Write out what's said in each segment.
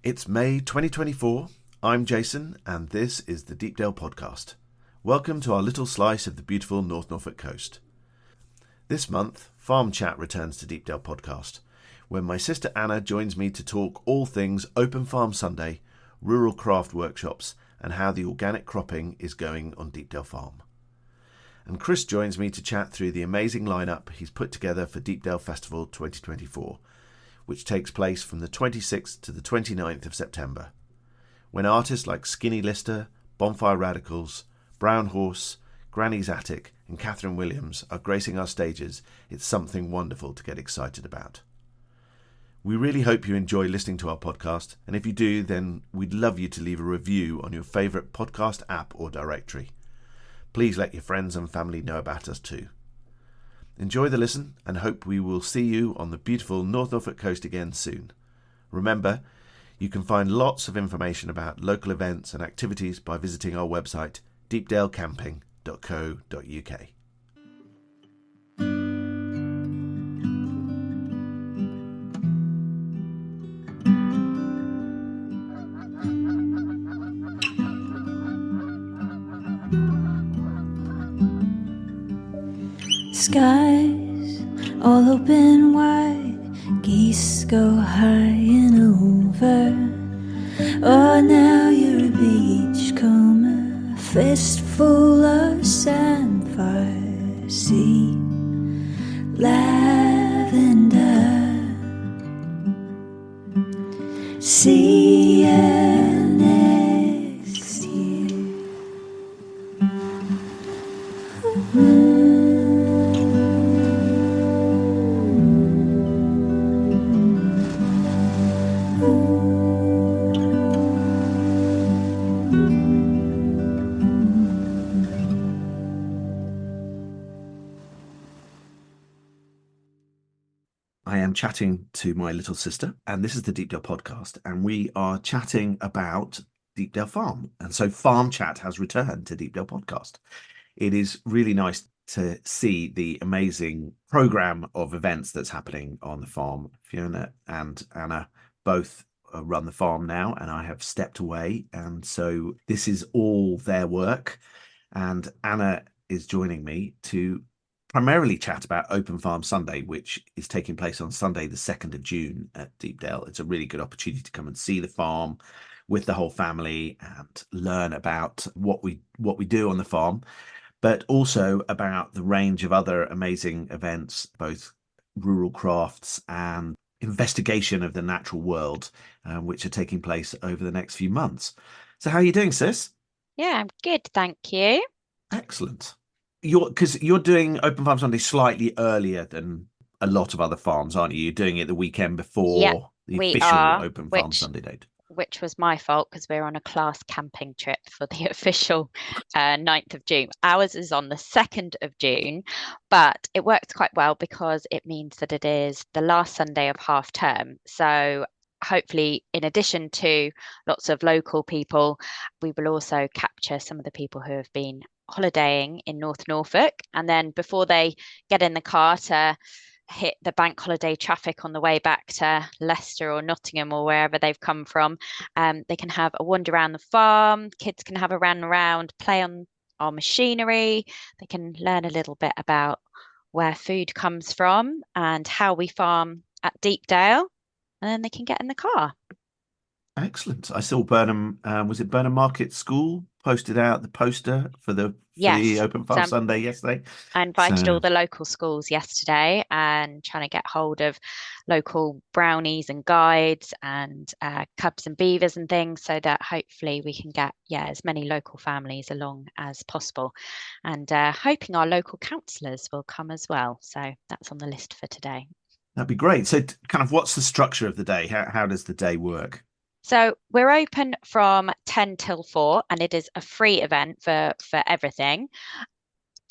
It's May 2024. I'm Jason, and this is the Deepdale podcast. Welcome to our little slice of the beautiful North Norfolk Coast. This month, Farm Chat returns to Deepdale podcast, when my sister Anna joins me to talk all things Open Farm Sunday, rural craft workshops, and how the organic cropping is going on Deepdale Farm. And Chris joins me to chat through the amazing lineup he's put together for Deepdale Festival 2024, which takes place from the 26th to the 29th of September, when artists like Skinny Lister, Bonfire Radicals, Brown Horse, Granny's Attic and Catherine Williams are gracing our stages. It's something wonderful to get excited about. We really hope you enjoy listening to our podcast, and if you do, then we'd love you to leave a review on your favourite podcast app or directory. Please let your friends and family know about us too. Enjoy the listen and hope we will see you on the beautiful North Norfolk Coast again soon. Remember, you can find lots of information about local events and activities by visiting our website deepdalecamping.co.uk. Skies all open wide, geese go high and over. Oh, now you're a beachcomber, fistful of sandfire, sea, lavender, see you next year. I am chatting to my little sister, and this is the Deepdale podcast, and we are chatting about Deepdale Farm. And so Farm Chat has returned to Deepdale podcast. It is really nice to see the amazing program of events that's happening on the farm. Fiona and Anna both run the farm now, and I have stepped away, and so this is all their work. And Anna is joining me to primarily chat about Open Farm Sunday, which is taking place on Sunday, the 2nd of June at Deepdale. It's a really good opportunity to come and see the farm with the whole family and learn about what we do on the farm, but also about the range of other amazing events, both rural crafts and investigation of the natural world, which are taking place over the next few months. So how are you doing, sis? Yeah, I'm good, thank you. Excellent. Because you're doing Open Farm Sunday slightly earlier than a lot of other farms, aren't you? You're doing it the weekend before the we official are, Open Farm Sunday date. Which was my fault because we're on a class camping trip for the official 9th of June. Ours is on the 2nd of June, but it works quite well because it means that it is the last Sunday of half term. So hopefully, in addition to lots of local people, we will also capture some of the people who have been holidaying in North Norfolk, and then before they get in the car to hit the bank holiday traffic on the way back to Leicester or Nottingham or wherever they've come from, they can have a wander around the farm. Kids can have a run around, play on our machinery. They can learn a little bit about where food comes from and how we farm at Deepdale, and then they can get in the car. Excellent. I saw Burnham, was it Burnham Market School posted out the poster for the Yes. Open Farm Sunday yesterday? I invited all the local schools yesterday and trying to get hold of local brownies and guides and cubs and beavers and things, so that hopefully we can get as many local families along as possible, and hoping our local councillors will come as well. So that's on the list for today. That'd be great. So kind of what's the structure of the day? How does the day work? So we're open from 10 till 4, and it is a free event for everything.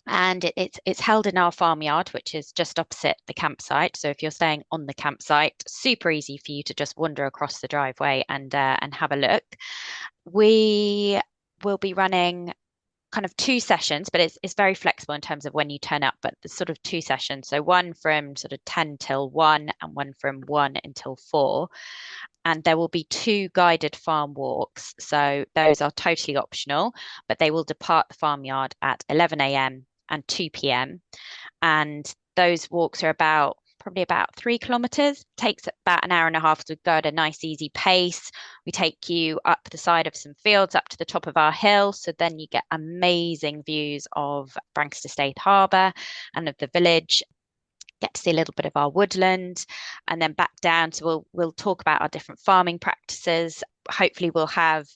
And it's held in our farmyard, which is just opposite the campsite. So if you're staying on the campsite, super easy for you to just wander across the driveway and have a look. We will be running kind of 2 sessions, but it's very flexible in terms of when you turn up, but there's sort of 2 sessions. So one from sort of 10 till 1 and one from 1 until 4. and there will be 2 guided farm walks. So those are totally optional, but they will depart the farmyard at 11 a.m. and 2 p.m. And those walks are probably about 3 kilometers. Takes about an hour and a half to go at a nice easy pace. We take you up the side of some fields up to the top of our hill, so then you get amazing views of Brancaster State Harbour and of the village. Get to see a little bit of our woodland, and then back down. So we'll talk about our different farming practices. Hopefully we'll have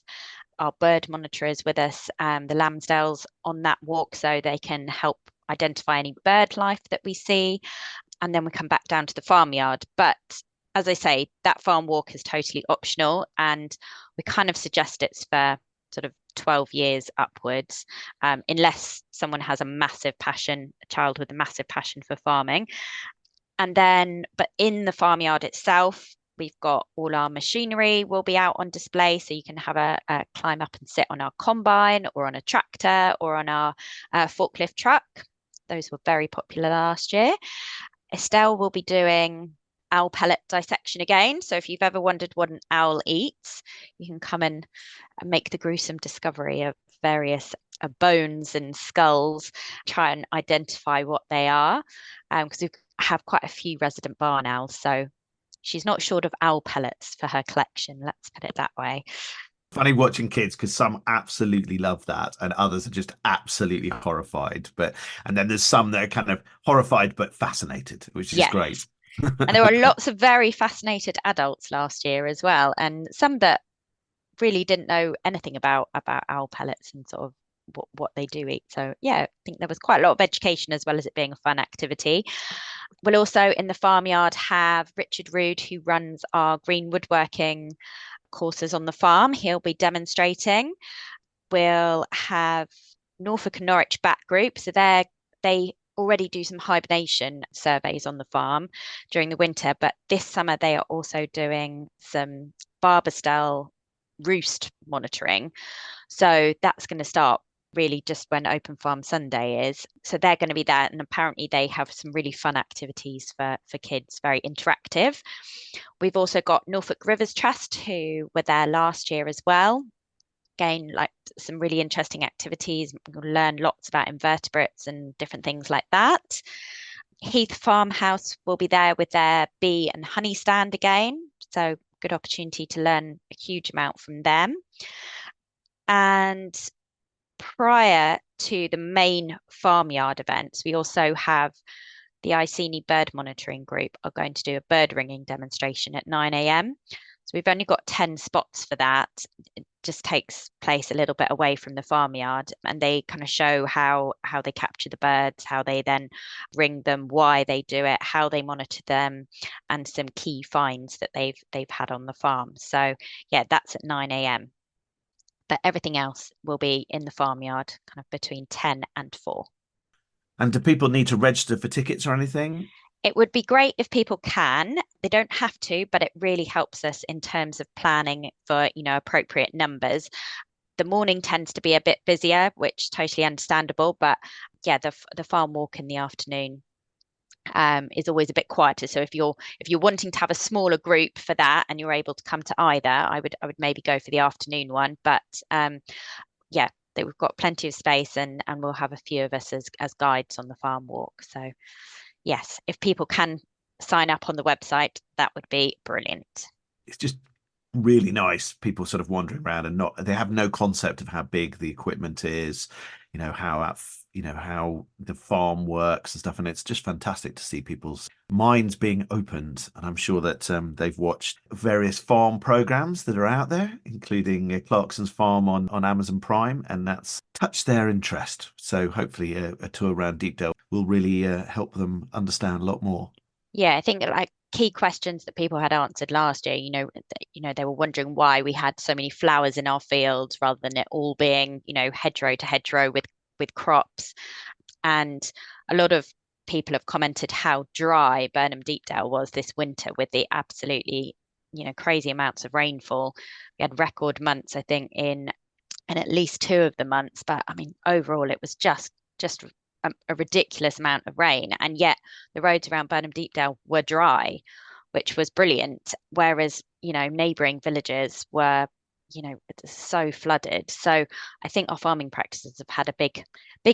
our bird monitorers with us, the Lambsdales, on that walk, so they can help identify any bird life that we see. And then we come back down to the farmyard. But as I say, that farm walk is totally optional, and we kind of suggest it's for sort of 12 years upwards, unless someone has a child with a massive passion for farming. And then, but in the farmyard itself, we've got all our machinery will be out on display. So you can have a climb up and sit on our combine or on a tractor or on our forklift truck. Those were very popular last year. Estelle will be doing owl pellet dissection again. So if you've ever wondered what an owl eats, you can come and make the gruesome discovery of various bones and skulls, try and identify what they are, because we have quite a few resident barn owls. So she's not short of owl pellets for her collection, let's put it that way. Funny watching kids, because some absolutely love that and others are just absolutely horrified. And then there's some that are kind of horrified but fascinated, which is great. And there were lots of very fascinated adults last year as well, and some that really didn't know anything about owl pellets and sort of what they do eat. So yeah, I think there was quite a lot of education as well as it being a fun activity. We'll also in the farmyard have Richard Rood, who runs our green woodworking courses on the farm. He'll be demonstrating. We'll have Norfolk and Norwich Bat Group. So they already do some hibernation surveys on the farm during the winter, but this summer they are also doing some barber style roost monitoring. So that's going to start really just when Open Farm Sunday is. So they're going to be there, and apparently they have some really fun activities for kids, very interactive. We've also got Norfolk Rivers Trust, who were there last year as well. Again, like some really interesting activities. We'll learn lots about invertebrates and different things like that. Heath Farmhouse will be there with their bee and honey stand again. So good opportunity to learn a huge amount from them. And prior to the main farmyard events, we also have the Iceni Bird Monitoring Group are going to do a bird ringing demonstration at 9 a.m. So we've only got 10 spots for that. It just takes place a little bit away from the farmyard, and they kind of show how they capture the birds, how they then ring them, why they do it, how they monitor them, and some key finds that they've had on the farm. So yeah, that's at 9 a.m. But everything else will be in the farmyard kind of between 10 and 4. And do people need to register for tickets or anything? It would be great if people can. They don't have to, but it really helps us in terms of planning for, appropriate numbers. The morning tends to be a bit busier, which is totally understandable. But yeah, the farm walk in the afternoon is always a bit quieter. So if you're wanting to have a smaller group for that and you're able to come to either, I would maybe go for the afternoon one. But yeah, we've got plenty of space, and we'll have a few of us as guides on the farm walk. So yes, if people can sign up on the website, that would be brilliant. It's just really nice. People sort of wandering around and they have no concept of how big the equipment is, how the farm works and stuff. And it's just fantastic to see people's minds being opened. And I'm sure that they've watched various farm programs that are out there, including Clarkson's Farm on Amazon Prime, and that's touched their interest. So hopefully a tour around Deepdale will really help them understand a lot more. Yeah, I think like key questions that people had answered last year, they were wondering why we had so many flowers in our fields rather than it all being, hedgerow to hedgerow with crops. And a lot of people have commented how dry Burnham Deepdale was this winter with the absolutely, crazy amounts of rainfall. We had record months, I think, in at least 2 of the months. But I mean, overall, it was just a ridiculous amount of rain, and yet the roads around Burnham Deepdale were dry, which was brilliant. Whereas, neighbouring villages were, so flooded. So I think our farming practices have had a big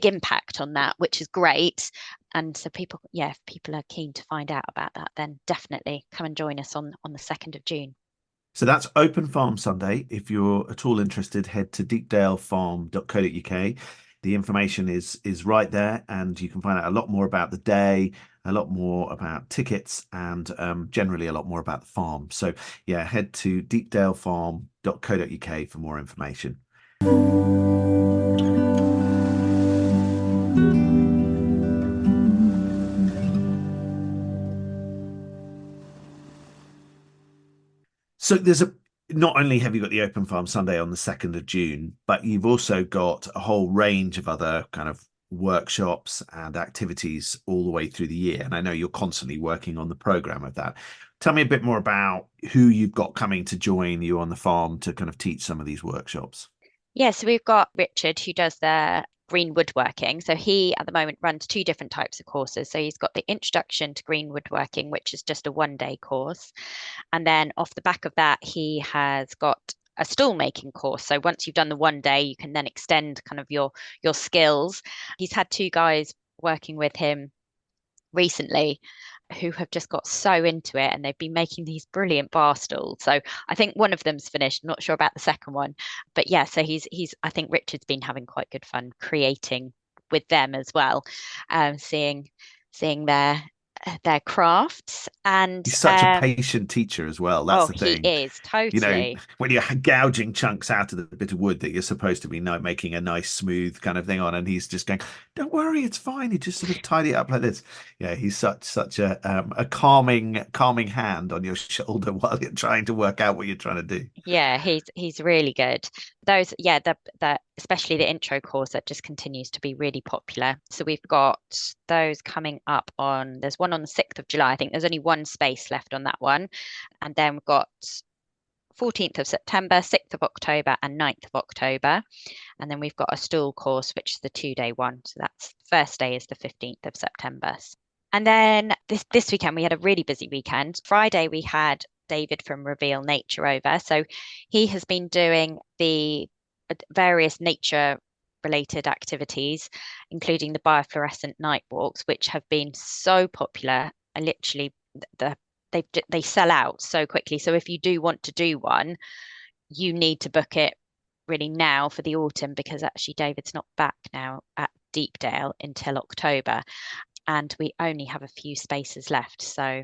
impact on that, which is great. And so people, if people are keen to find out about that, then definitely come and join us on the 2nd of June. So that's Open Farm Sunday. If you're at all interested, head to deepdalefarm.co.uk. The information is right there, and you can find out a lot more about the day, a lot more about tickets, and generally a lot more about the farm. So yeah, head to deepdalefarm.co.uk for more information. So not only have you got the Open Farm Sunday on the 2nd of June, but you've also got a whole range of other kind of workshops and activities all the way through the year. And I know you're constantly working on the program of that. Tell me a bit more about who you've got coming to join you on the farm to kind of teach some of these workshops. Yeah, so we've got Richard who does the green woodworking. So he at the moment runs 2 different types of courses. So he's got the Introduction to Green Woodworking, which is just a 1-day course. And then off the back of that, he has got a stool making course. So once you've done the 1 day, you can then extend kind of your skills. He's had 2 guys working with him recently who have just got so into it, and they've been making these brilliant bar stools. So I think one of them's finished, not sure about the second one, but yeah, so he's I think Richard's been having quite good fun creating with them as well, seeing their crafts. And He's such a patient teacher as well. That's the he thing. is totally. When you're gouging chunks out of the bit of wood that you're supposed to be making a nice smooth kind of thing on, and he's just going, "Don't worry, it's fine." You just sort of tidy it up like this. Yeah, he's such a calming hand on your shoulder while you're trying to work out what you're trying to do. Yeah, he's really good. Those, yeah, the especially the intro course that just continues to be really popular. So we've got those coming up there's one on the 6th of July. I think there's only one space left on that one. And then we've got 14th of September, 6th of October, and 9th of October. And then we've got a stool course, which is the 2-day one. So that's first day is the 15th of September. And then this weekend, we had a really busy weekend. Friday, we had David from Reveal Nature over. So he has been doing the various nature related activities, including the biofluorescent night walks, which have been so popular. And literally, they sell out so quickly. So if you do want to do one, you need to book it really now for the autumn, because actually David's not back now at Deepdale until October, and we only have a few spaces left. So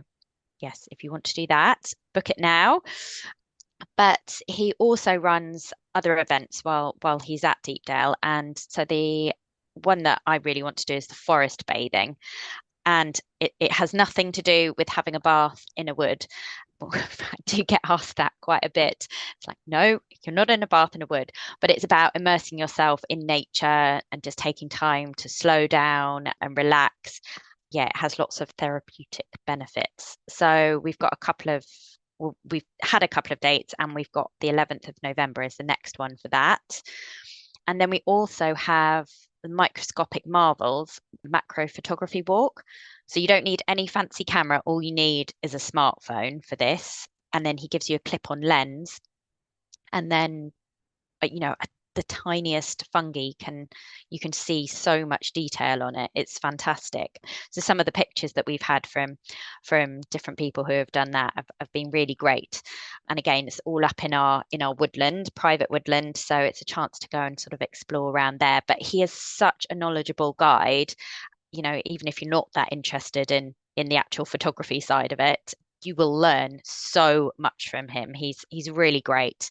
yes, if you want to do that, book it now. But he also runs other events while he's at Deepdale. And so the one that I really want to do is the forest bathing. And it has nothing to do with having a bath in a wood. I do get asked that quite a bit. It's like, no, you're not in a bath in a wood, but it's about immersing yourself in nature and just taking time to slow down and relax. Yeah, it has lots of therapeutic benefits. So we've had a couple of dates, and we've got the 11th of November is the next one for that. And then we also have the Microscopic Marvels macro photography walk. So you don't need any fancy camera. All you need is a smartphone for this. And then he gives you a clip-on lens. And then, the tiniest fungi you can see so much detail on it. It's fantastic. So some of the pictures that we've had from different people who have done that have been really great. And again, it's all up in our woodland, private woodland. So it's a chance to go and sort of explore around there. But he is such a knowledgeable guide. Even if you're not that interested in the actual photography side of it, you will learn so much from him. He's really great.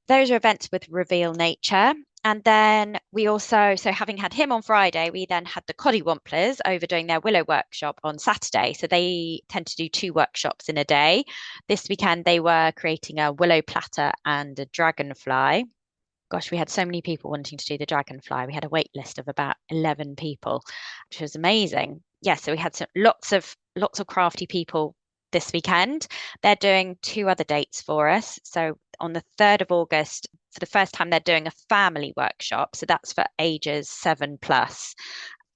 Those are events with Reveal Nature. And then we also, so having had him on Friday, we then had the Coddywomplers over doing their willow workshop on Saturday. So they tend to do 2 workshops in a day. This weekend, they were creating a willow platter and a dragonfly. Gosh, we had so many people wanting to do the dragonfly. We had a wait list of about 11 people, which was amazing. Yeah, so we had lots of crafty people this weekend. They're doing 2 other dates for us. So on the 3rd of August, for the first time, they're doing a family workshop. So that's for ages 7+.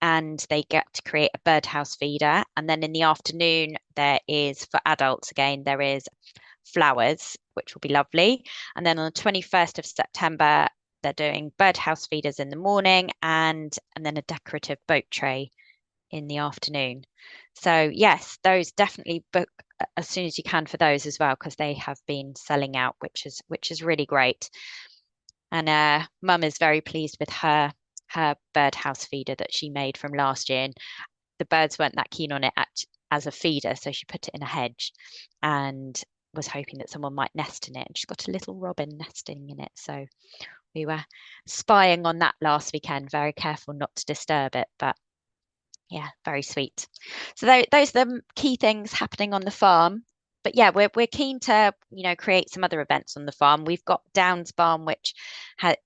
and they get to create a birdhouse feeder. And then in the afternoon, there is, for adults again, there is flowers, which will be lovely. And then on the 21st of September, they're doing birdhouse feeders in the morning and then a decorative boat tray in the afternoon. So yes, those definitely book as soon as you can for those as well, because they have been selling out, which is really great. And Mum is very pleased with her birdhouse feeder that she made from last year. And the birds weren't that keen on it as a feeder, so she put it in a hedge and was hoping that someone might nest in it. And she's got a little robin nesting in it. So we were spying on that last weekend, very careful not to disturb it, but yeah, very sweet. So those are the key things happening on the farm. But yeah, we're keen to create some other events on the farm. We've got Downs Barn, which has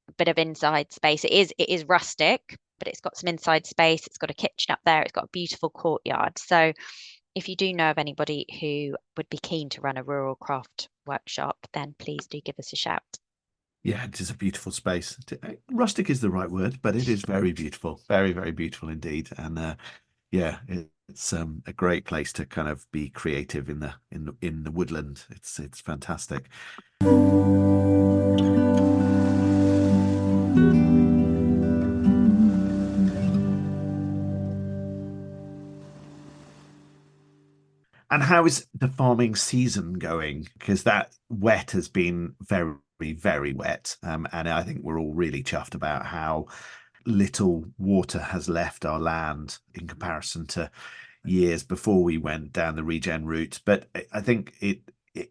a bit of inside space. It is rustic, but it's got some inside space. It's got a kitchen up there. It's got a beautiful courtyard. So if you do know of anybody who would be keen to run a rural craft workshop, then please do give us a shout. Yeah, it is a beautiful space. Rustic is the right word, but it is very beautiful, very, very beautiful indeed. And yeah, it's a great place to kind of be creative in the woodland. It's fantastic. And how is the farming season going? Because that wet has been very, very wet. And I think we're all really chuffed about how little water has left our land in comparison to years before we went down the regen route. But I think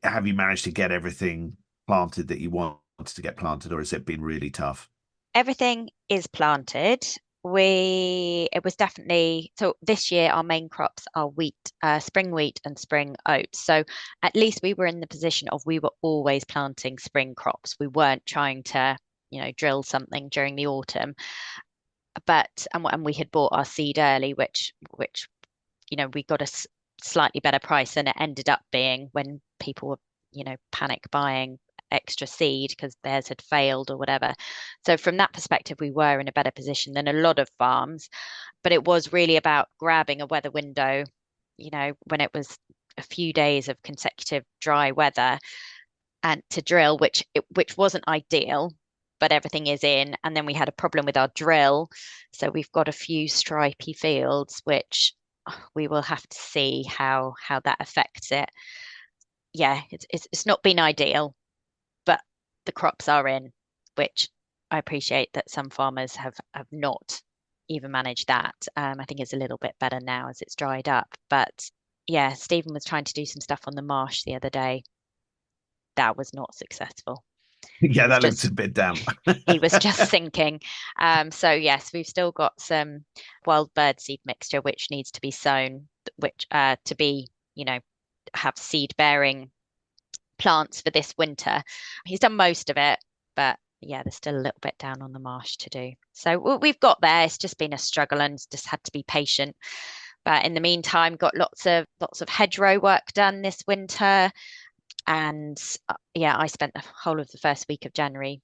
have you managed to get everything planted that you wanted to get planted, or has it been really tough? Everything is planted. It was definitely so this year our main crops are wheat, spring wheat and spring oats. So at least we were in the position of we were always planting spring crops. We weren't trying to, drill something during the autumn. And we had bought our seed early, which we got a slightly better price than it ended up being when people were, panic buying extra seed because theirs had failed or whatever. So from that perspective, we were in a better position than a lot of farms. But it was really about grabbing a weather window, when it was a few days of consecutive dry weather and to drill, which wasn't ideal, but everything is in. And then we had a problem with our drill. So we've got a few stripy fields, which we will have to see how that affects it. Yeah, it's not been ideal, but the crops are in, which I appreciate that some farmers have not even managed that. I think it's a little bit better now as it's dried up. But yeah, Stephen was trying to do some stuff on the marsh the other day. That was not successful. Yeah, He was that looks a just bit damp. he was just sinking. So yes, we've still got some wild bird seed mixture which needs to be sown, which to be, have seed bearing plants for this winter. He's done most of it, but yeah, there's still a little bit down on the marsh to do. So we've got there. It's just been a struggle and just had to be patient. But in the meantime, got lots of hedgerow work done this winter. And yeah, I spent the whole of the first week of January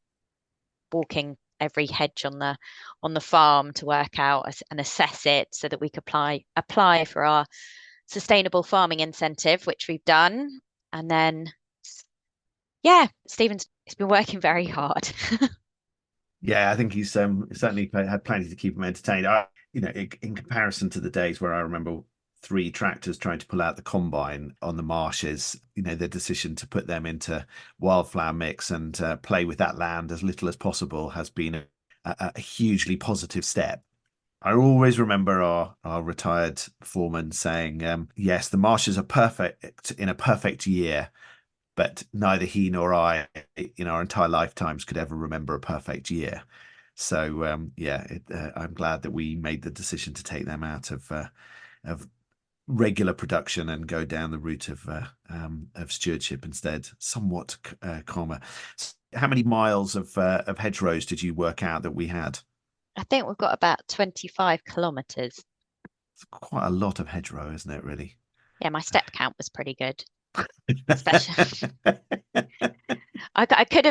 walking every hedge on the farm to work out and assess it so that we could apply for our sustainable farming incentive, which we've done. And then yeah, he's been working very hard. Yeah, I think he's certainly had plenty to keep him entertained. In comparison to the days where I remember three tractors trying to pull out the combine on the marshes, the decision to put them into wildflower mix and play with that land as little as possible has been a hugely positive step. I always remember our retired foreman saying, yes, the marshes are perfect in a perfect year, but neither he nor I in our entire lifetimes could ever remember a perfect year. So I'm glad that we made the decision to take them out of regular production and go down the route of stewardship instead, somewhat calmer. How many miles of hedgerows did you work out that we had? I think we've got about 25 kilometers. It's quite a lot of hedgerow, isn't it, really? Yeah, my step count was pretty good. Especially I could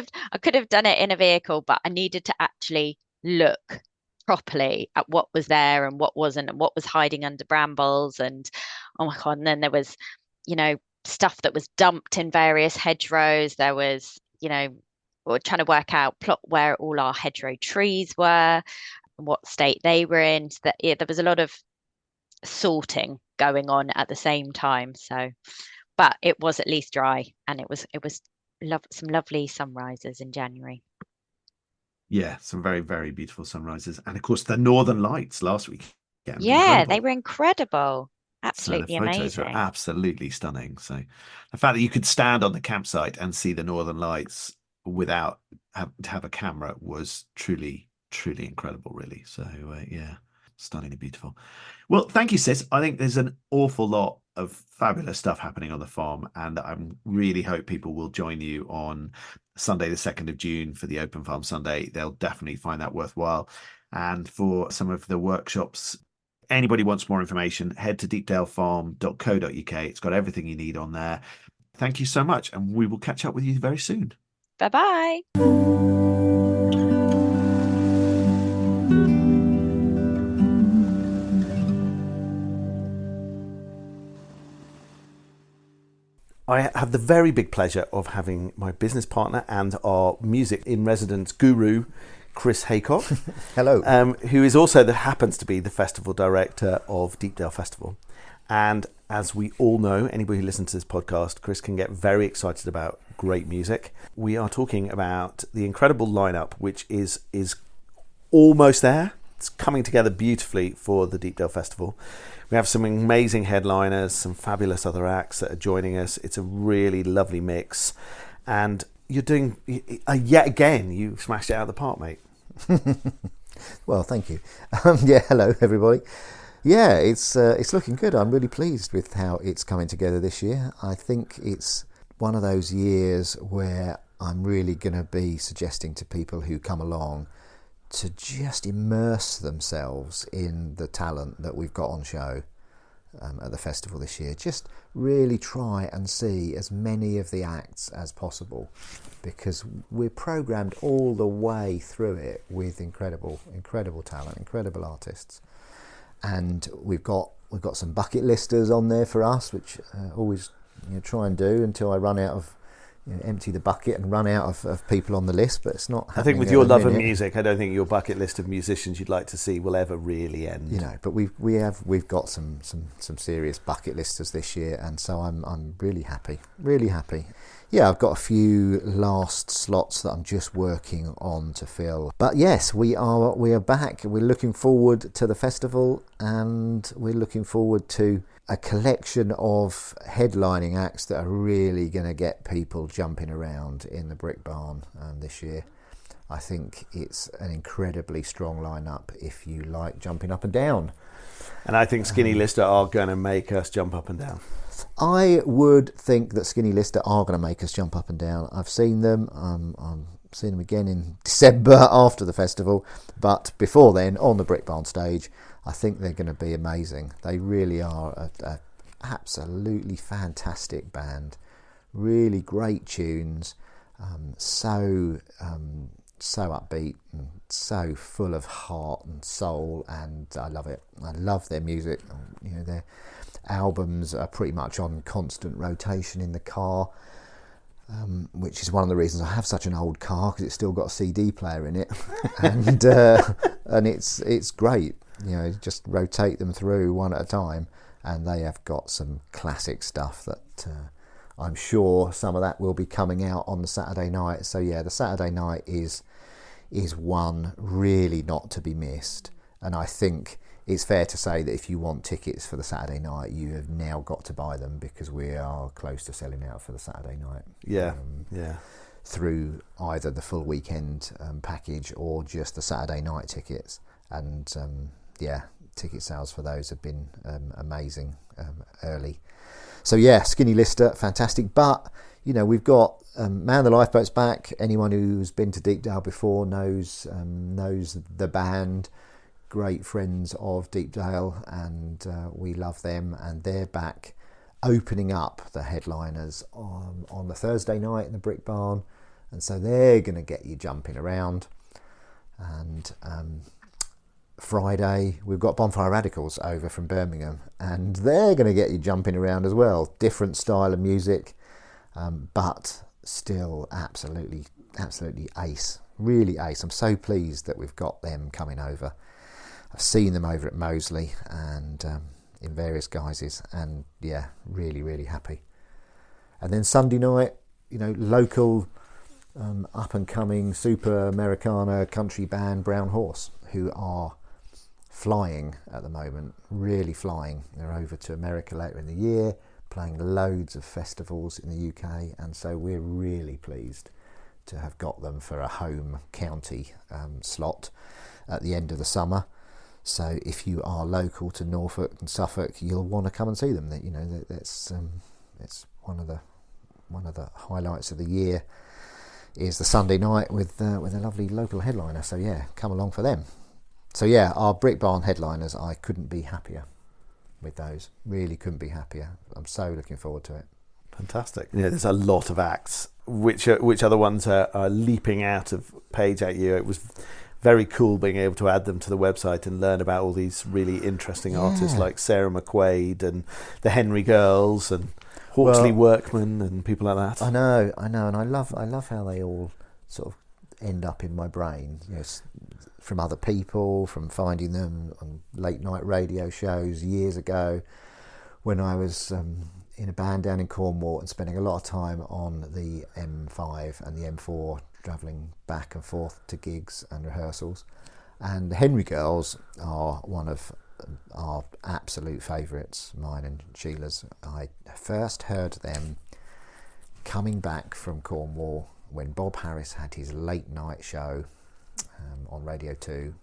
have done it in a vehicle, but I needed to actually look properly at what was there and what wasn't, and what was hiding under brambles. And oh my God, and then there was, stuff that was dumped in various hedgerows. There was, we're trying to work out plot where all our hedgerow trees were, what state they were in. So that, yeah, there was a lot of sorting going on at the same time. So, but it was at least dry, and it was some lovely sunrises in January. Yeah, some very, very beautiful sunrises. And of course, the Northern Lights last week. Yeah, they were incredible. So the Absolutely photos were amazing. absolutely stunning. So the fact that you could stand on the campsite and see the Northern Lights without to have a camera was truly, truly incredible, really. So yeah, stunningly beautiful. Well, thank you, sis. I think there's an awful lot of fabulous stuff happening on the farm, and I really hope people will join you on Sunday, the 2nd of June for the Open Farm Sunday. They'll definitely find that worthwhile. And for some of the workshops, anybody wants more information, head to deepdalefarm.co.uk. It's got everything you need on there. Thank you so much, and we will catch up with you very soon. Bye-bye. I have the very big pleasure of having my business partner and our music in residence guru, Chris Haycock. Hello. Who is also happens to be the festival director of Deepdale Festival. And as we all know, anybody who listens to this podcast, Chris can get very excited about great music. We are talking about the incredible lineup, which is almost there. It's coming together beautifully for the Deepdale Festival. We have some amazing headliners, some fabulous other acts that are joining us. It's a really lovely mix. And you're doing, yet again, you smashed it out of the park, mate. Well, thank you. Yeah, hello, everybody. Yeah, it's looking good. I'm really pleased with how it's coming together this year. I think it's one of those years where I'm really going to be suggesting to people who come along to just immerse themselves in the talent that we've got on show at the festival this year. Just really try and see as many of the acts as possible, because we're programmed all the way through it with incredible talent, incredible artists. And we've got some bucket listers on there for us, which I always try and do until I run out of empty the bucket and run out of people on the list, but it's not happening. I think with your love of music, I don't think your bucket list of musicians you'd like to see will ever really end. But we've got some serious bucket listers this year, and so I'm really happy. Yeah, I've got a few last slots that I'm just working on to fill. But yes, we are back. We're looking forward to the festival, and we're looking forward to a collection of headlining acts that are really going to get people jumping around in the Brick Barn this year. I think it's an incredibly strong lineup if you like jumping up and down. And I think Skinny Lister are going to make us jump up and down. I would think that Skinny Lister are going to make us jump up and down. I've seen them. I'm seeing them again in December after the festival. But before then, on the Brick Barn stage, I think they're going to be amazing. They really are a absolutely fantastic band. Really great tunes. So upbeat and so full of heart and soul, and I love it. I love their music. Their albums are pretty much on constant rotation in the car, which is one of the reasons I have such an old car, because it's still got a CD player in it, and it's great. Just rotate them through one at a time, and they have got some classic stuff that I'm sure some of that will be coming out on the Saturday night. So yeah, the Saturday night is one really not to be missed, and I think it's fair to say that if you want tickets for the Saturday night, you have now got to buy them, because we are close to selling out for the Saturday night. Yeah. Through either the full weekend package or just the Saturday night tickets. And ticket sales for those have been amazing early. So yeah, Skinny Lister, fantastic. But we've got Man the Lifeboat's back. Anyone who's been to Deepdale before knows the band. Great friends of Deepdale, and we love them. And they're back, opening up the headliners on the Thursday night in the Brick Barn, and so they're going to get you jumping around. And Friday, we've got Bonfire Radicals over from Birmingham, and they're going to get you jumping around as well. Different style of music, but still absolutely ace. Really ace. I'm so pleased that we've got them coming over. I've seen them over at Moseley and in various guises, and yeah, really happy. And then Sunday night, local up and coming super Americana country band Brown Horse, who are flying at the moment, really flying. They're over to America later in the year, playing loads of festivals in the UK, and so we're really pleased to have got them for a home county slot at the end of the summer. So if you are local to Norfolk and Suffolk, you'll want to come and see them. That's it's one of the highlights of the year is the Sunday night with a lovely local headliner. So yeah, come along for them. So yeah, our Brick Barn headliners, I couldn't be happier with those. Really couldn't be happier. I'm so looking forward to it. Fantastic. There's a lot of acts. Which other ones are leaping out of page at you? It was very cool being able to add them to the website and learn about all these really interesting artists like Sarah McQuaid and the Henry Girls and Hawksley Workman and people like that. I know, and I love how they all sort of end up in my brain. From other people, from finding them on late night radio shows years ago, when I was in a band down in Cornwall and spending a lot of time on the M5 and the M4, travelling back and forth to gigs and rehearsals. And the Henry Girls are one of our absolute favourites, mine and Sheila's. I first heard them coming back from Cornwall when Bob Harris had his late night show on Radio 2,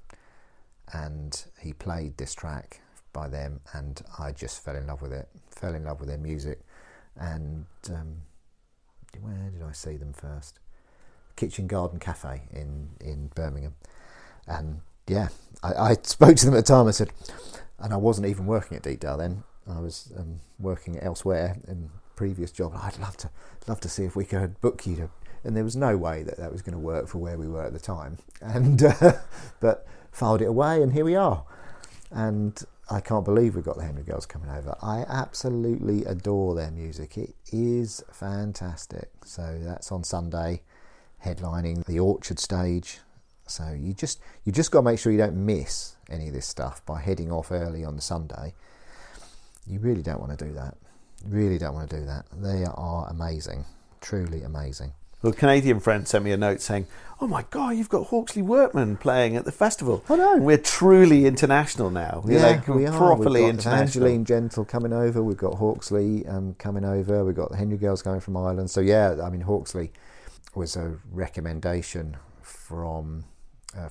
and he played this track by them, and I just fell in love with it, fell in love with their music. And where did I see them first? Kitchen Garden Cafe in Birmingham. And yeah, I spoke to them at the time. I said, and I wasn't even working at Deepdale then, I was working elsewhere in previous job. I'd love to see if we could book you to, and there was no way that was going to work for where we were at the time, and but filed it away, and here we are. And I can't believe we've got the Henry Girls coming over. I absolutely adore their music. It is fantastic. So that's on Sunday, headlining the Orchard stage. So you just got to make sure you don't miss any of this stuff by heading off early on the Sunday. You really don't want to do that. Really don't want to do that. They are amazing, truly amazing. Well, a Canadian friend sent me a note saying, "Oh my God, you've got Hawksley Workman playing at the festival." I know. We're truly international now. We are. Properly We've got international. Angeline Gentle coming over. We've got Hawksley coming over. We've got the Henry Girls coming from Ireland. So yeah, I mean, Hawksley was a recommendation from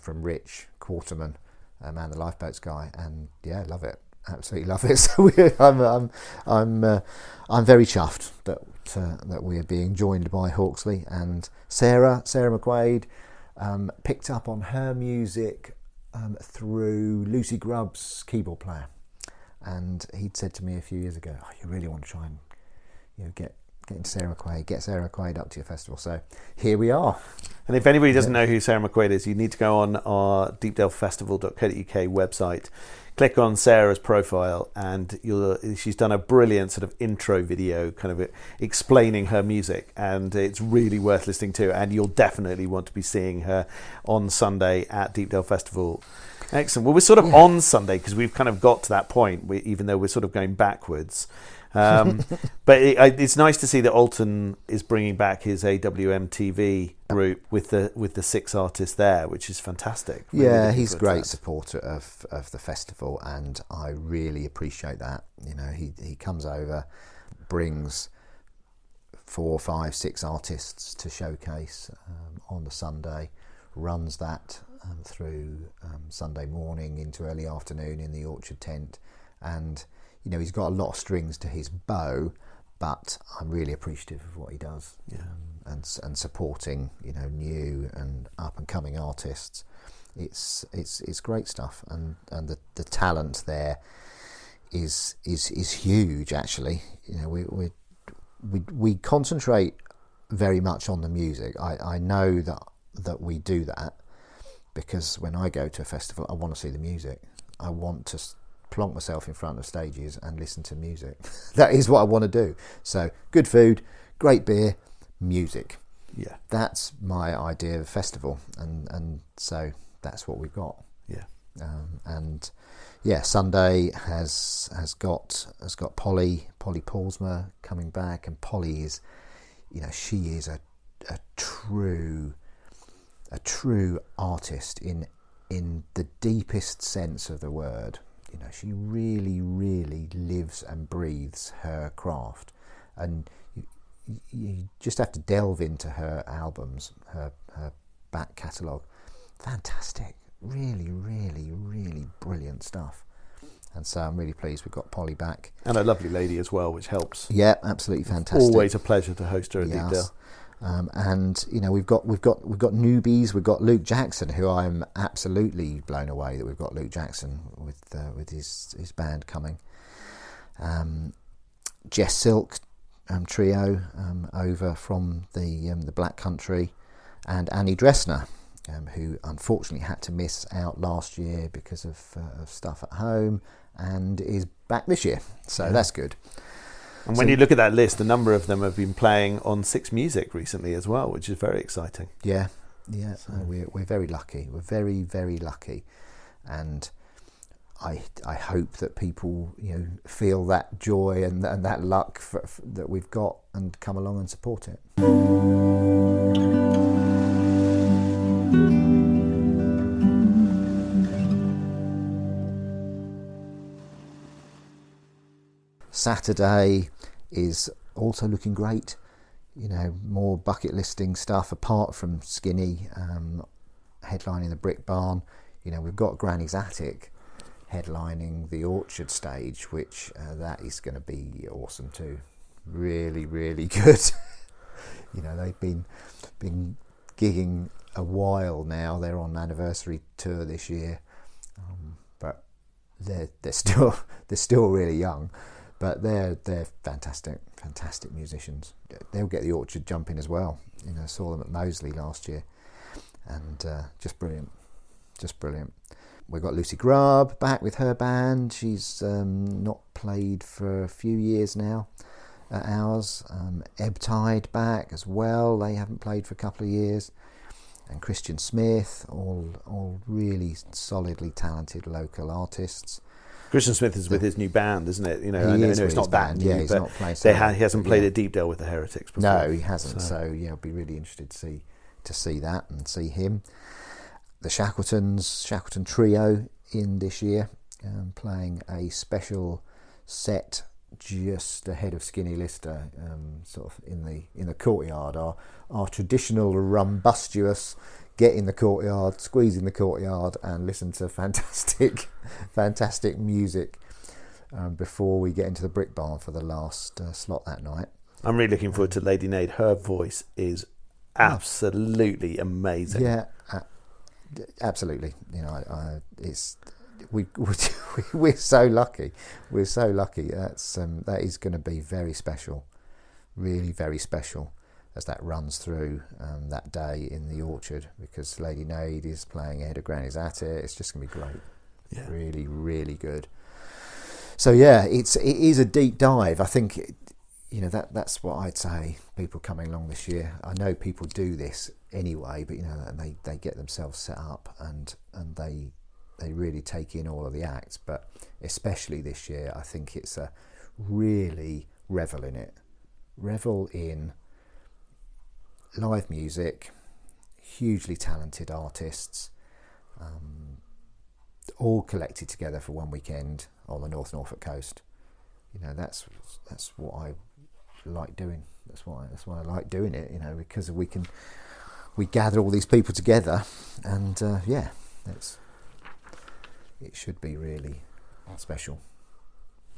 Rich Quarterman, Man the Lifeboats guy, and yeah, love it. Absolutely love it. So I'm very chuffed that we're being joined by Hawksley. And Sarah McQuaid picked up on her music through Lucy Grubb's keyboard player, and he'd said to me a few years ago, "Oh, you really want to try and get into Sarah McQuaid, get Sarah McQuaid up to your festival." So here we are. And if anybody doesn't know who Sarah McQuaid is, you need to go on our deepdalefestival.co.uk website, click on Sarah's profile, and she's done a brilliant sort of intro video kind of explaining her music, and it's really worth listening to, and you'll definitely want to be seeing her on Sunday at Deepdale Festival. Excellent. Well, we're sort of on Sunday because we've kind of got to that point, even though we're sort of going backwards. But it's nice to see that Alton is bringing back his AWM TV group with the 6 artists there, which is fantastic. Yeah, he's a great supporter of the festival, and I really appreciate that. He comes over, brings 4, 5, 6 artists to showcase on the Sunday, runs that through Sunday morning into early afternoon in the Orchard tent, and he's got a lot of strings to his bow, but I'm really appreciative of what he does, and supporting new and up and coming artists. It's great stuff, and the talent there is huge. Actually, we concentrate very much on the music. I know that we do that, because when I go to a festival, I want to see the music. I want to plonk myself in front of stages and listen to music. That is what I want to do. So good food, great beer, music. Yeah. That's my idea of a festival, and so that's what we've got. Yeah. And yeah, Sunday has got Polly Paulsma coming back, and Polly is, she is a true artist in the deepest sense of the word. She really, really lives and breathes her craft, and you just have to delve into her albums, her back catalogue. Fantastic, really, really, really brilliant stuff. And so I'm really pleased we've got Polly back, And a lovely lady as well, which helps. Yeah, absolutely fantastic. Always a pleasure to host her at Deepdale. And we've got newbies. We've got Luke Jackson, who I'm absolutely blown away that we've got Luke Jackson with his band coming. Jess Silk trio over from the Black Country, and Annie Dressner, who unfortunately had to miss out last year because of stuff at home, and is back this year. So that's good. And when you look at that list, a number of them have been playing on Six Music recently as well, which is very exciting. Yeah. So we're very lucky. We're very, very lucky, and I hope that people feel that joy and that luck that we've got and come along and support it. Saturday is also looking great. More bucket listing stuff apart from Skinny headlining the Brick Barn. We've got Granny's Attic headlining the Orchard stage, which that is going to be awesome too. Really, really good. They've been gigging a while now. They're on anniversary tour this year, but they're still really young. But they're fantastic musicians. They'll get the Orchard jumping as well. Saw them at Moseley last year, and just brilliant. We've got Lucy Grubb back with her band. She's not played for a few years now at ours. Ebb Tide back as well. They haven't played for a couple of years. And Christian Smith, all really solidly talented local artists. Christian Smith is with his new band, isn't it? I know it's not that new, he's but not playing. He hasn't played at Deepdale with the Heretics before. No, he hasn't. So I'll be really interested to see that and see him. The Shackleton Trio in this year, playing a special set just ahead of Skinny Lister, sort of in the courtyard. Our traditional rumbustious get in the courtyard, squeeze in the courtyard, and listen to fantastic music before we get into the Brick Barn for the last slot that night. I'm really looking forward to Lady Nade. Her voice is absolutely amazing. Yeah, absolutely. We're so lucky. We're so lucky. That is going to be very special, really very special, as that runs through that day in the Orchard, because Lady Nade is playing ahead of Granny's Attic. It's just going to be great. Yeah. Really, really good. So yeah, it is a deep dive. I think that's what I'd say. People coming along this year. I know people do this anyway, but they get themselves set up and they really take in all of the acts. But especially this year, I think it's a really revel in it. Revel in live music, hugely talented artists, all collected together for one weekend on the North Norfolk Coast. That's what I like doing. That's why I like doing it. Because we gather all these people together, and it should be really special.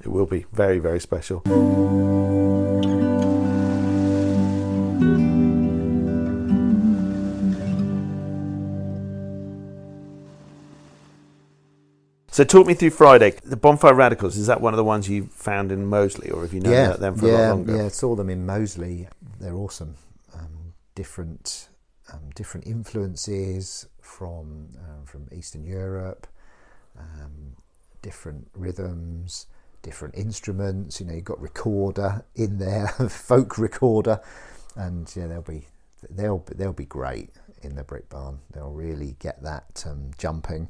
It will be very, very special. So talk me through Friday. The Bonfire Radicals, is that one of the ones you found in Moseley, or have you known them for a lot longer? Yeah, saw them in Moseley. They're awesome. Different different influences from Eastern Europe, different rhythms, different instruments. You know, you've got recorder in there, folk recorder, and yeah, they'll be great in the Brick Barn. They'll really get that jumping.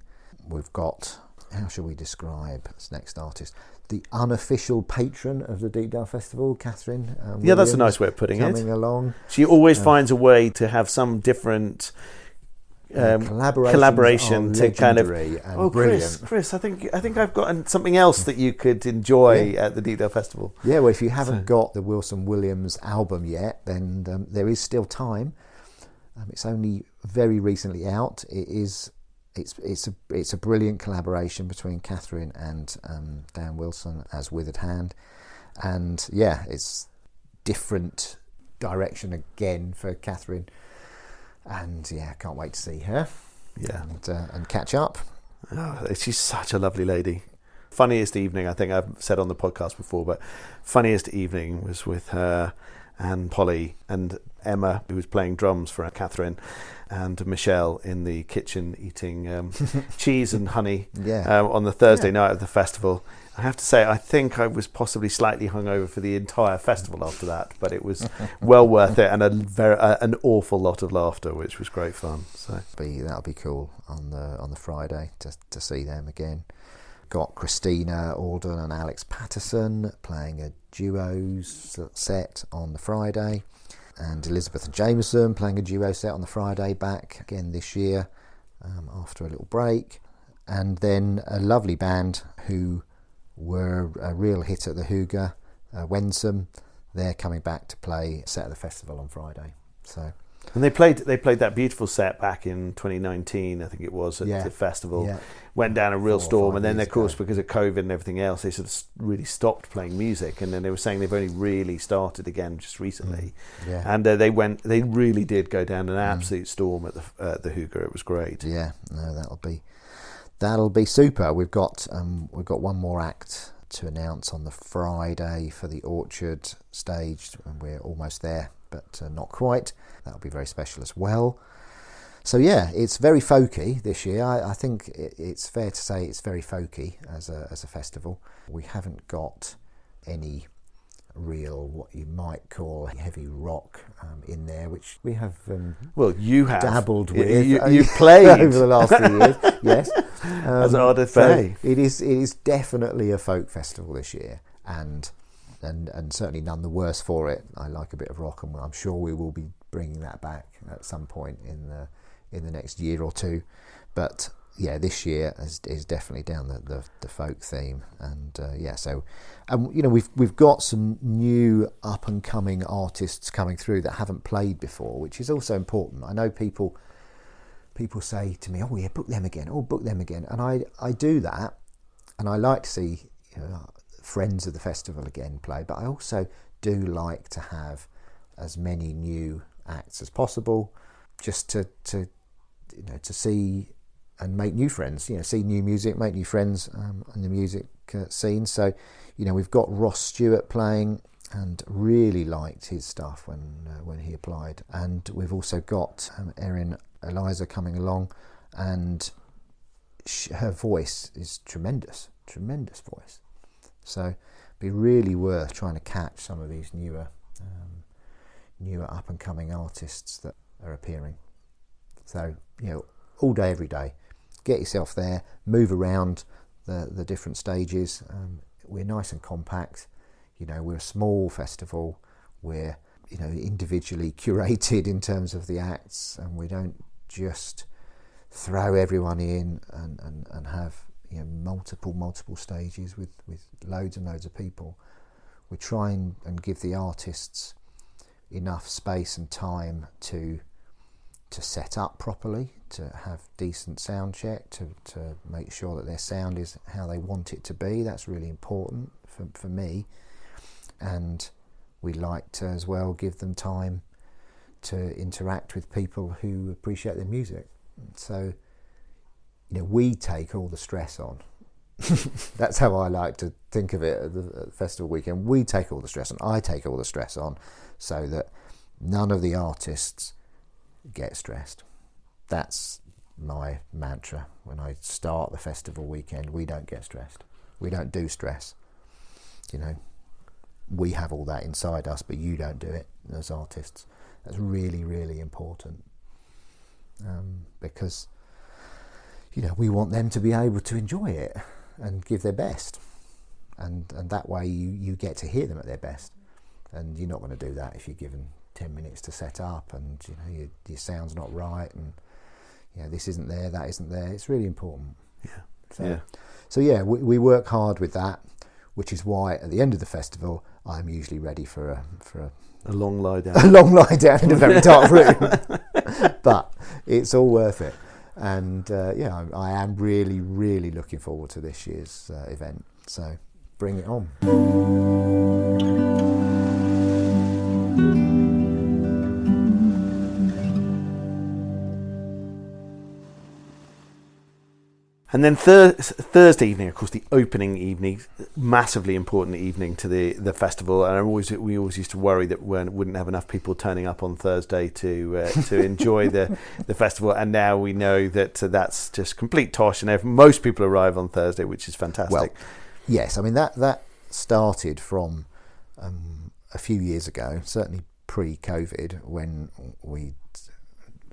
We've got, how shall we describe this next artist? The unofficial patron of the Deepdale Festival, Catherine. Yeah, that's a nice way of putting it. Coming along. She always finds a way to have some different collaboration to kind of. And brilliant. Chris, I think I've got something else that you could enjoy at the Deepdale Festival. Yeah, well, if you haven't got the Wilson Williams album yet, then there is still time. It's only very recently out. It's a brilliant collaboration between Catherine and Dan Wilson as Withered Hand, and yeah, it's different direction again for Catherine, and yeah, can't wait to see her. Yeah, and catch up. Oh, she's such a lovely lady. Funniest evening, I think I've said on the podcast before, but funniest evening was with her and Polly and Emma, who was playing drums for Catherine, and Michelle in the kitchen eating cheese and honey on the Thursday night of the festival. I have to say, I think I was possibly slightly hungover for the entire festival after that, but it was well worth it, and an awful lot of laughter, which was great fun. So that'll be cool on the Friday to see them again. Got Christina Alden and Alex Patterson playing a duos set on the Friday, and Elizabeth and Jameson playing a duo set on the Friday, back again this year after a little break. And then a lovely band who were a real hit at the Hooger, Wensum. They're coming back to play a set at the festival on Friday. And they played that beautiful set back in 2019, I think it was, at the festival. Yeah. Went down a real storm, and then of course because of COVID and everything else, they sort of really stopped playing music. And then they were saying they've only really started again just recently. And they really did go down an absolute storm at the Hooger. It was great. Yeah, no, that'll be super. We've got one more act to announce on the Friday for the Orchard stage, and we're almost there, but not quite. That'll be very special as well. So yeah, it's very folky this year. I think it's fair to say it's very folky as a festival. We haven't got any real, what you might call heavy rock in there, which we have you have dabbled with. You played over the last few years. Yes, as hard to say. It is definitely a folk festival this year, and certainly none the worse for it. I like a bit of rock, and I'm sure we will be bringing that back at some point in the next year or two. But yeah, this year is definitely down the folk theme, and we've got some new up and coming artists coming through that haven't played before, which is also important. I know people say to me, "Oh yeah, book them again. Oh, book them again," and I do that, and I like to see friends of the festival again play, but I also do like to have as many new acts as possible, just to see and make new friends, see new music, make new friends in the music scene. So we've got Ross Stewart playing, and really liked his stuff when he applied. And we've also got Erin Eliza coming along, and her voice is tremendous voice. So it'd be really worth trying to catch some of these newer up and coming artists that are appearing. So all day, every day, get yourself there, move around the different stages. We're nice and compact. We're a small festival. We're individually curated in terms of the acts, and we don't just throw everyone in and have multiple stages with loads and loads of people. We try and give the artists enough space and time to set up properly, to have decent sound check, to make sure that their sound is how they want it to be. That's really important for me. And we like to as well give them time to interact with people who appreciate their music. So we take all the stress on. That's how I like to think of it at the festival weekend. We take all the stress on. I take all the stress on, so that none of the artists get stressed. That's my mantra. When I start the festival weekend, we don't get stressed. We don't do stress. You know, we have all that inside us, but you don't do it as artists. That's really, really important. Because, you know, we want them to be able to enjoy it and give their best. And that way you get to hear them at their best. And you're not going to do that if you're given 10 minutes to set up and, you know, your sound's not right and, you know, this isn't there, that isn't there. It's really important. Yeah. So we work hard with that, which is why at the end of the festival I'm usually ready for a long lie down. A long lie down in a very dark room. But it's all worth it. And I am really, really looking forward to this year's event. So bring it on. And then Thursday evening, of course, the opening evening, massively important evening to the festival. And we always used to worry that we wouldn't have enough people turning up on Thursday to enjoy the festival. And now we know that that's just complete tosh, and most people arrive on Thursday, which is fantastic. Well, yes, I mean that started from a few years ago, certainly pre-COVID, when we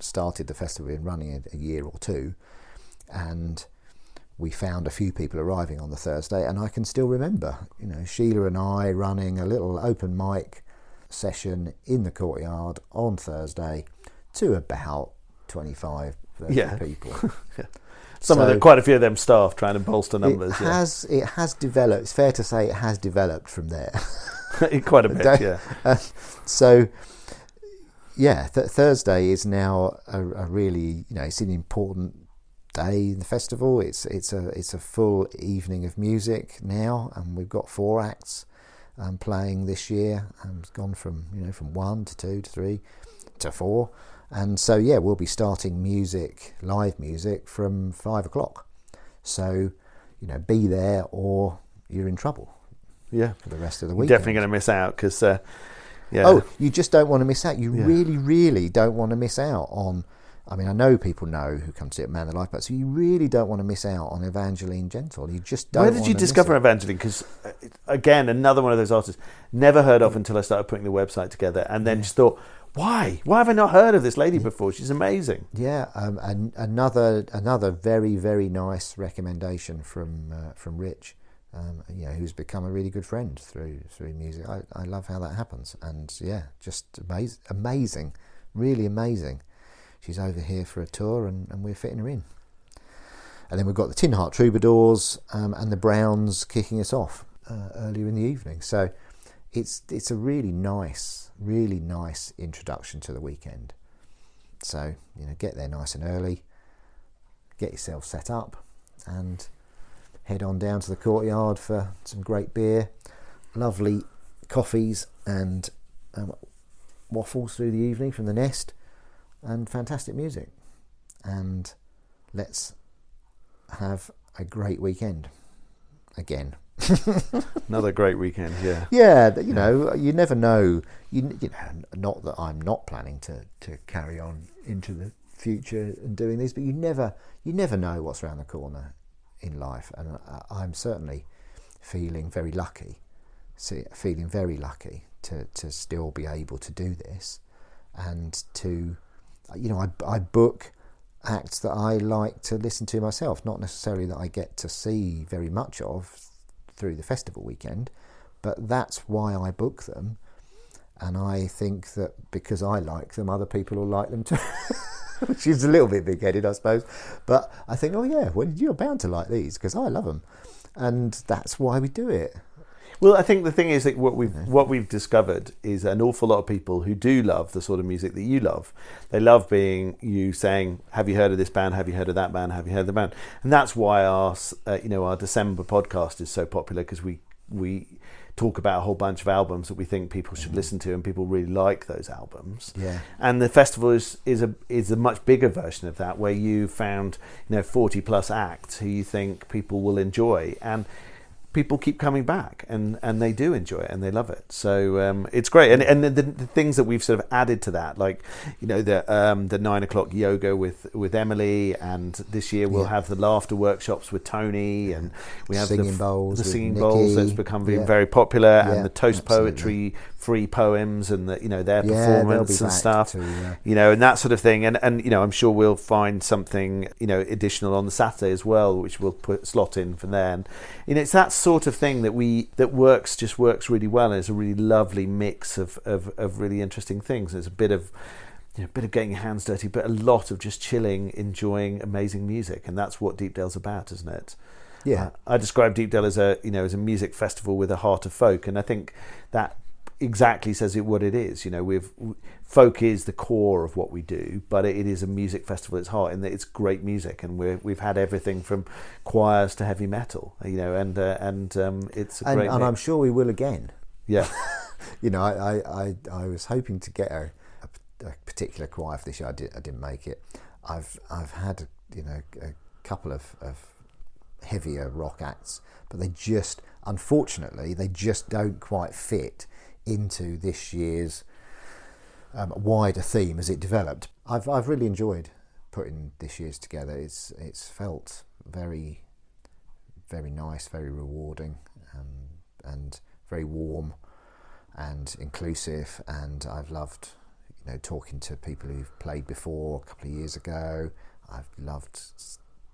started the festival in running a year or two, and we found a few people arriving on the Thursday, and I can still remember, you know, Sheila and I running a little open mic session in the courtyard on Thursday to about 25, 30 people. Quite a few of them staff trying to bolster numbers. It has developed. It's fair to say it has developed from there. Quite a bit, yeah. Thursday is now a really, you know, it's an important day in the festival. It's a full evening of music now, and we've got 4 acts playing this year. It's gone from 1 to 2 to 3 to 4, and so we'll be starting live music from 5 o'clock. So, you know, be there or you're in trouble. Yeah, for the rest of the week. Definitely going to miss out because. Oh, you just don't want to miss out. You really, really don't want to miss out on. I mean, I know people who come to see it Man the Life, but so you really don't want to miss out on Evangeline Gentle. You just don't. Where did you discover Evangeline? Because again, another one of those artists never heard of until I started putting the website together, and then just thought, why have I not heard of this lady before? She's amazing. Yeah, another very, very nice recommendation from Rich. Who's become a really good friend through music. I love how that happens, and just amazing, really amazing. She's over here for a tour, and we're fitting her in. And then we've got the Tin Heart Troubadours and the Browns kicking us off earlier in the evening. So it's a really nice introduction to the weekend. So, you know, get there nice and early, get yourself set up, and head on down to the courtyard for some great beer, lovely coffees and waffles through the evening from the Nest, and fantastic music. And let's have a great weekend again. Another great weekend, yeah. Yeah, you know, you never know. You know, not that I'm not planning to carry on into the future and doing this, but you never know what's around the corner in life, and I'm certainly feeling very lucky to still be able to do this, and to, you know, I book acts that I like to listen to myself, not necessarily that I get to see very much of through the festival weekend, but that's why I book them, and I think that because I like them, other people will like them too. Which is a little bit big-headed, I suppose, but I think, you're bound to like these because I love them, and that's why we do it. Well, I think the thing is that what we've discovered is an awful lot of people who do love the sort of music that you love. They love being you saying, "Have you heard of this band? Have you heard of that band? Have you heard of the band?" And that's why our December podcast is so popular, because we talk about a whole bunch of albums that we think people should listen to, and people really like those albums. Yeah. And the festival is a much bigger version of that, where you found 40 plus acts who you think people will enjoy. And people keep coming back, and they do enjoy it and they love it. So it's great. And the things that we've sort of added to that, like, you know, the 9:00 yoga with Emily, and this year we'll have the laughter workshops with Tony, and we have singing the bowls singing with bowls Nikki. that's become very popular, and the toast absolutely. poetry, free poems, and the, you know, their they'll be performance and back stuff, too, you know, and that sort of thing. And you know, I'm sure we'll find something, you know, additional on the Saturday as well, which we'll slot in from there. And, you know, it's that sort of thing that works really well, and it's a really lovely mix of really interesting things. There's a bit of getting your hands dirty, but a lot of just chilling, enjoying amazing music, and that's what Deepdale's about, isn't it? Yeah. I describe Deepdale as a music festival with a heart of folk, and I think that exactly says it what it is. You know, folk is the core of what we do, but it is a music festival at its heart, and it's great music, and we've had everything from choirs to heavy metal, you know, and it's a great and I'm sure we will again. Yeah. You know, I was hoping to get a particular choir for this year. I didn't make it. I've had, you know, a couple of heavier rock acts, but unfortunately they just don't quite fit into this year's wider theme as it developed. I've really enjoyed putting this year's together. It's felt very, very nice, very rewarding, and very warm and inclusive, and I've loved, you know, talking to people who've played before a couple of years ago. I've loved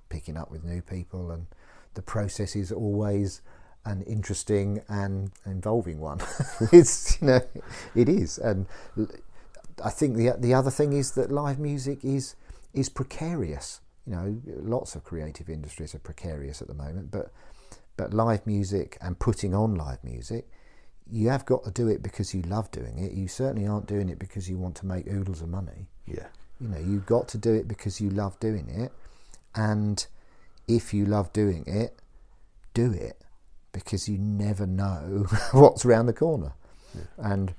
picking up with new people, and the process is always an interesting and involving one. It's, you know, it is. And I think the other thing is that live music is precarious. You know, lots of creative industries are precarious at the moment, but live music and putting on live music, you have got to do it because you love doing it. You certainly aren't doing it because you want to make oodles of money. Yeah. You know, you've got to do it because you love doing it, and if you love doing it, do it, because you never know what's around the corner. Yeah. And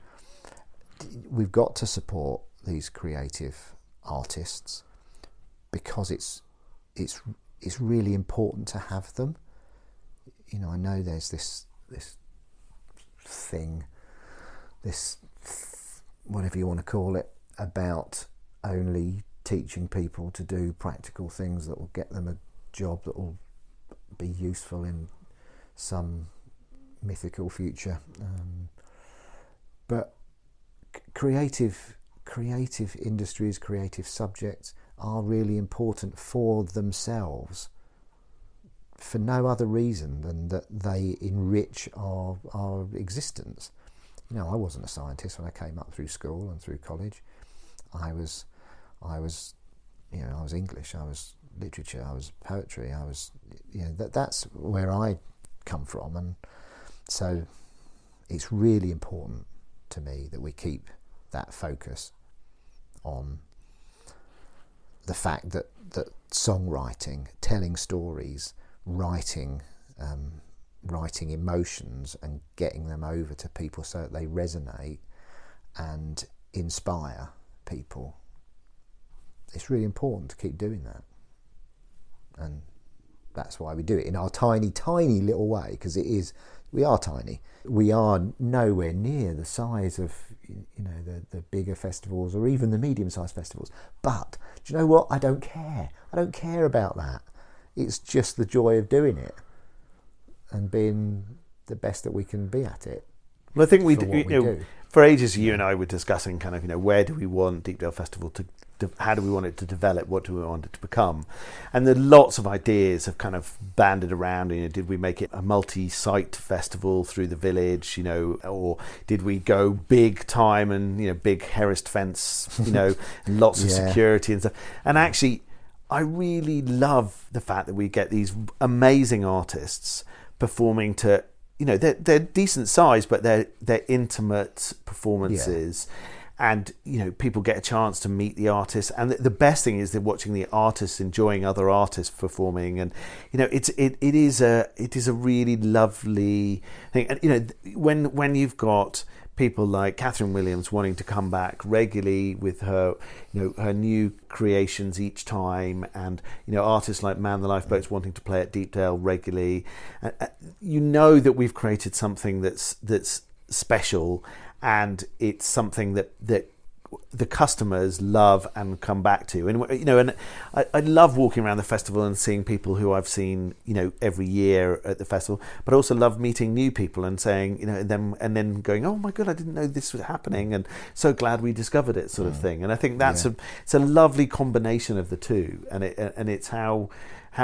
we've got to support these creative artists because it's really important to have them. You know, I know there's this thing, this whatever you want to call it, about only teaching people to do practical things that will get them a job that will be useful in some mythical future. But creative industries, creative subjects are really important for themselves, for no other reason than that they enrich our existence. You know, I wasn't a scientist when I came up through school and through college. I was you know, I was English, I was literature, I was poetry, I was, you know, that's where I come from. And so it's really important to me that we keep that focus on the fact that songwriting, telling stories, writing emotions and getting them over to people so that they resonate and inspire people, it's really important to keep doing that. And that's why we do it in our tiny little way, because we are tiny. We are nowhere near the size of, you know, the bigger festivals or even the medium-sized festivals. But do you know what? I don't care. I don't care about that. It's just the joy of doing it and being the best that we can be at it. Well, I think we do. For ages, you and I were discussing kind of, you know, where do we want Deepdale Festival to how do we want it to develop? What do we want it to become? And there are lots of ideas have kind of banded around. You know, did we make it a multi-site festival through the village? You know, or did we go big time and, you know, big Herist fence? You know, and lots of security and stuff. And actually, I really love the fact that we get these amazing artists performing to, you know, they're decent size, but they're intimate performances. Yeah. And, you know, people get a chance to meet the artists, and the best thing is they're watching the artists enjoying other artists performing, and, you know, it is a really lovely thing. And, you know, when you've got people like Catherine Williams wanting to come back regularly with her, her new creations each time, and artists like Man the Lifeboats wanting to play at Deepdale regularly. That we've created something that's special, and it's something that the customers love and come back to. And I love walking around the festival and seeing people who I've seen every year at the festival, but I also love meeting new people and saying them, and then going, oh my god, I didn't know this was happening, and so glad we discovered it, sort of thing. And I think that's it's a lovely combination of the two, and it's how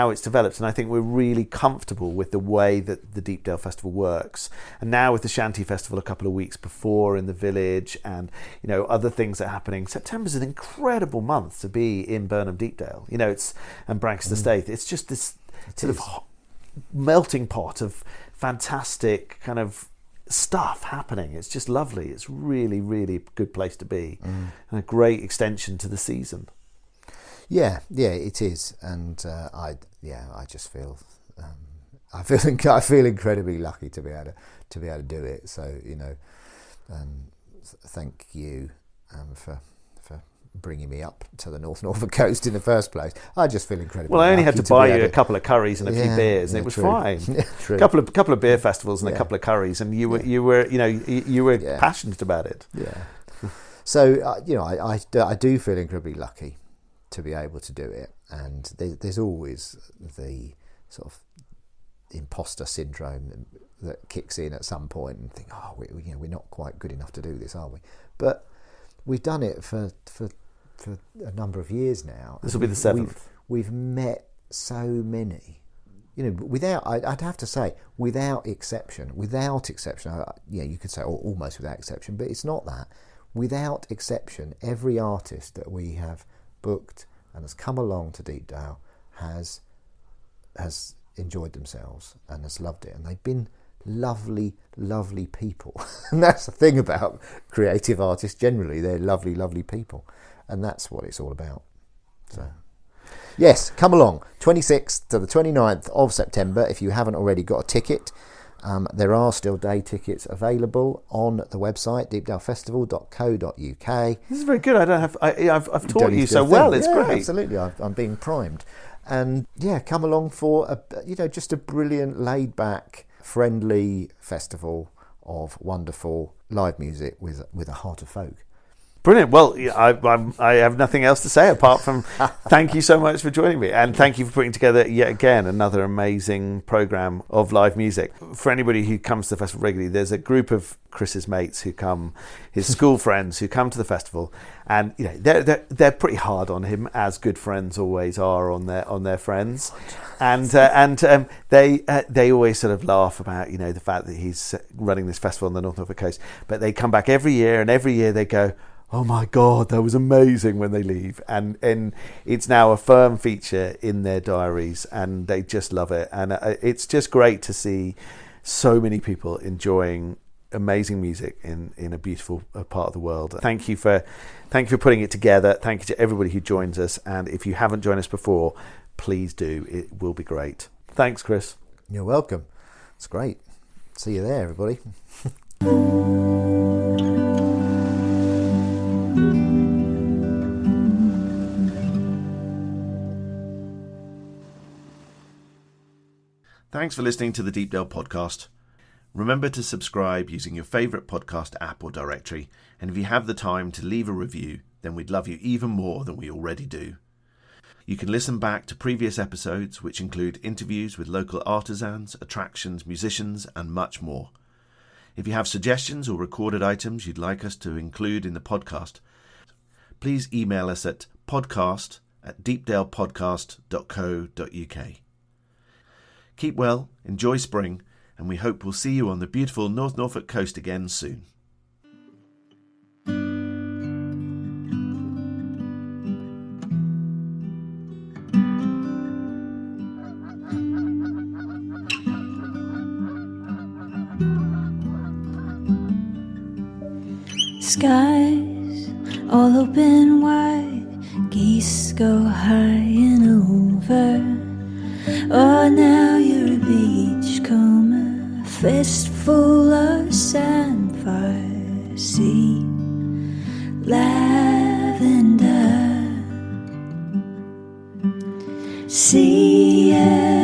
it's developed. And I think we're really comfortable with the way that the Deepdale Festival works. And now with the Shanty Festival a couple of weeks before in the village, and other things that are happening, September's an incredible month to be in Burnham Deepdale. And Branxton Staithe. It's just this sort of melting pot of fantastic kind of stuff happening. It's just lovely. It's really, really a good place to be, and a great extension to the season. Yeah, it is, and I just feel I feel incredibly lucky to be able to do it. So thank you for bringing me up to the North Norfolk Coast in the first place. I just feel incredibly. Well, I only had to buy you a to... couple of curries and a few beers, and it was fine. True. A couple of beer festivals and a couple of curries, and you were passionate about it. Yeah. So I do feel incredibly lucky to be able to do it, and there's always the sort of imposter syndrome that kicks in at some point and think, we're not quite good enough to do this, are we? But we've done it for a number of years now. This will be the 7th. We've met so many, without, I'd have to say, without exception, you could say almost without exception, but it's not that. Without exception, every artist that we have booked and has come along to Deepdale has enjoyed themselves and has loved it, and they've been lovely people. And that's the thing about creative artists generally, they're lovely people, and that's what it's all about. So yes, come along, 26th to the 29th of September. If you haven't already got a ticket, there are still day tickets available on the website deepdalefestival.co.uk. This is very good. I've taught you so well. It's great. Absolutely, I'm being primed, and come along for just a brilliant, laid back, friendly festival of wonderful live music with a heart of folk. Brilliant. Well, I have nothing else to say apart from thank you so much for joining me, and thank you for putting together yet again another amazing programme of live music. For anybody who comes to the festival regularly, there's a group of Chris's mates who come, his school friends who come to the festival, and they're pretty hard on him, as good friends always are on their friends, and they always sort of laugh about the fact that he's running this festival on the North Norfolk Coast, but they come back every year, and every year they go, oh my God, that was amazing, when they leave. And it's now a firm feature in their diaries, and they just love it. And it's just great to see so many people enjoying amazing music in a beautiful part of the world. Thank you for putting it together. Thank you to everybody who joins us. And if you haven't joined us before, please do. It will be great. Thanks, Chris. You're welcome. It's great. See you there, everybody. Thanks for listening to the Deepdale podcast. Remember to subscribe using your favourite podcast app or directory, and if you have the time to leave a review, then we'd love you even more than we already do. You can listen back to previous episodes, which include interviews with local artisans, attractions, musicians, and much more. If you have suggestions or recorded items you'd like us to include in the podcast, please email us at podcast@deepdalepodcast.co.uk. Keep well, enjoy spring, and we hope we'll see you on the beautiful North Norfolk Coast again soon. Skies all open wide, geese go high and over. Oh, now you're a beachcomber, fistful of sandfire. see lavender, see